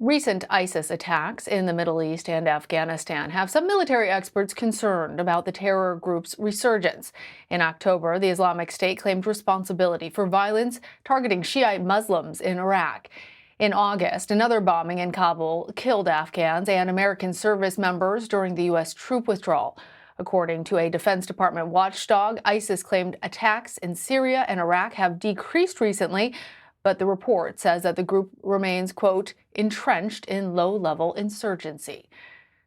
Recent ISIS attacks in the Middle East and Afghanistan have some military experts concerned about the terror group's resurgence. In October, the Islamic State claimed responsibility for violence targeting Shiite Muslims in Iraq. In August, another bombing in Kabul killed Afghans and American service members during the U.S. troop withdrawal. According to a Defense Department watchdog, ISIS claimed attacks in Syria and Iraq have decreased recently, but the report says that the group remains, quote, entrenched in low-level insurgency.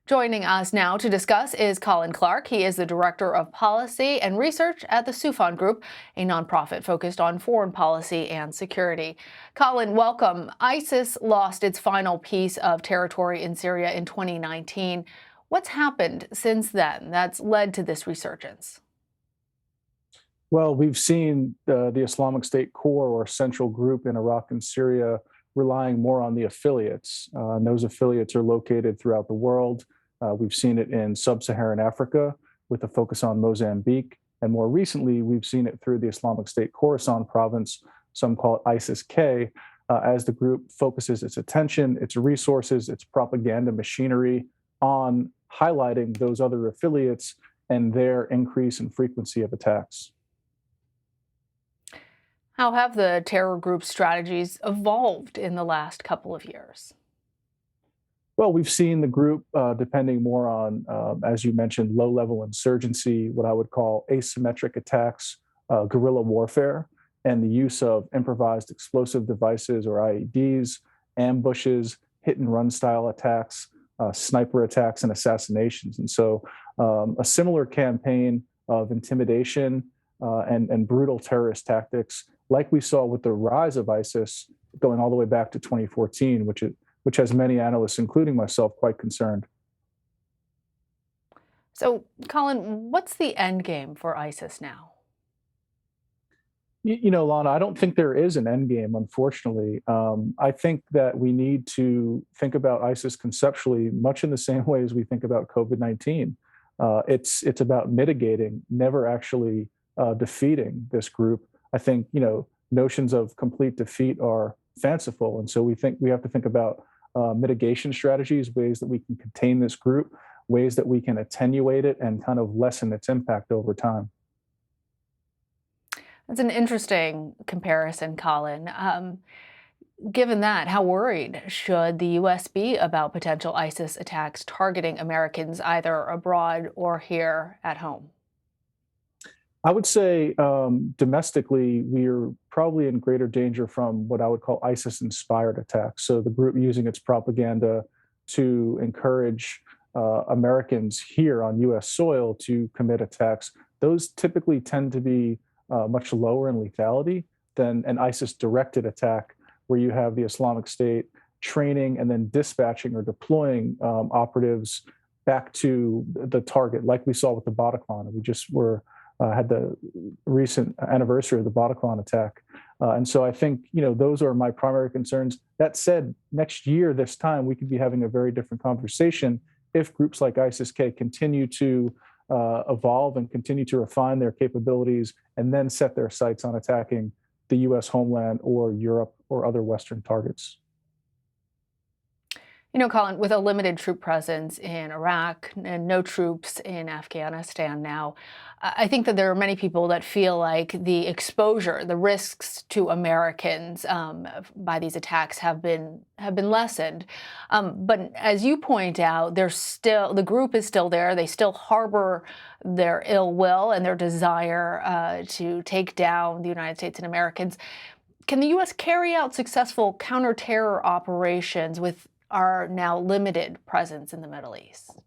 Joining us now to discuss is Colin Clarke. He is the Director of Policy and Research at the Soufan Group, a nonprofit focused on foreign policy and security. Colin, welcome. ISIS lost its final piece of territory in Syria in 2019. What's happened since then that's led to this resurgence? Well, we've seen the Islamic State core or central group in Iraq and Syria relying more on the affiliates. And those affiliates are located throughout the world. We've seen it in sub-Saharan Africa with a focus on Mozambique. And more recently, we've seen it through the Islamic State Khorasan province, some call it ISIS-K, as the group focuses its attention, its resources, its propaganda machinery on highlighting those other affiliates and their increase in frequency of attacks. How have the terror group's strategies evolved in the last couple of years? Well, we've seen the group depending more on, as you mentioned, low-level insurgency, what I would call asymmetric attacks, guerrilla warfare, and the use of improvised explosive devices or IEDs, ambushes, hit-and-run style attacks, sniper attacks, and assassinations. And so a similar campaign of intimidation and brutal terrorist tactics, like we saw with the rise of ISIS going all the way back to 2014, which has many analysts, including myself, quite concerned. So, Colin, what's the end game for ISIS now? Lana, I don't think there is an end game, unfortunately. I think that we need to think about ISIS conceptually much in the same way as we think about COVID-19. It's about mitigating, never actually defeating this group. I think, notions of complete defeat are fanciful. And so we have to think about mitigation strategies, ways that we can contain this group, ways that we can attenuate it and kind of lessen its impact over time. That's an interesting comparison, Colin. Given that, how worried should the U.S. be about potential ISIS attacks targeting Americans either abroad or here at home? I would say domestically, we are probably in greater danger from what I would call ISIS-inspired attacks. So the group using its propaganda to encourage Americans here on U.S. soil to commit attacks. Those typically tend to be much lower in lethality than an ISIS-directed attack where you have the Islamic State training and then dispatching or deploying operatives back to the target, like we saw with the Bataclan. We just had the recent anniversary of the Bataclan attack. And so I think, those are my primary concerns. That said, next year, this time, we could be having a very different conversation if groups like ISIS-K continue to evolve and continue to refine their capabilities and then set their sights on attacking the U.S. homeland or Europe or other Western targets. Colin, with a limited troop presence in Iraq and no troops in Afghanistan now, I think that there are many people that feel like the exposure, the risks to Americans by these attacks have been lessened. But as you point out, the group is still there. They still harbor their ill will and their desire to take down the United States and Americans. Can the U.S. carry out successful counterterror operations with our now limited presence in the Middle East?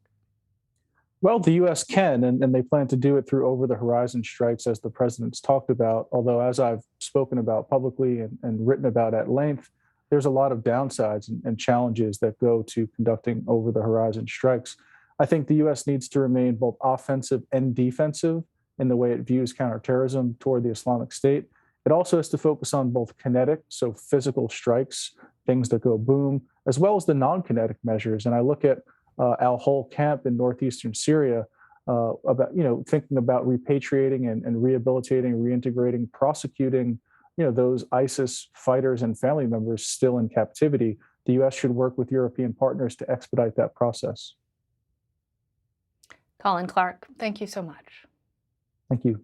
Well, the U.S. can, and they plan to do it through over-the-horizon strikes, as the president's talked about. Although, as I've spoken about publicly and written about at length, there's a lot of downsides and challenges that go to conducting over-the-horizon strikes. I think the U.S. needs to remain both offensive and defensive in the way it views counterterrorism toward the Islamic State. It also has to focus on both kinetic, so physical strikes, things that go boom, as well as the non-kinetic measures. And I look at Al-Hol camp in northeastern Syria, about thinking about repatriating and rehabilitating, reintegrating, prosecuting those ISIS fighters and family members still in captivity. the U.S. should work with European partners to expedite that process. Colin Clarke, thank you so much. Thank you.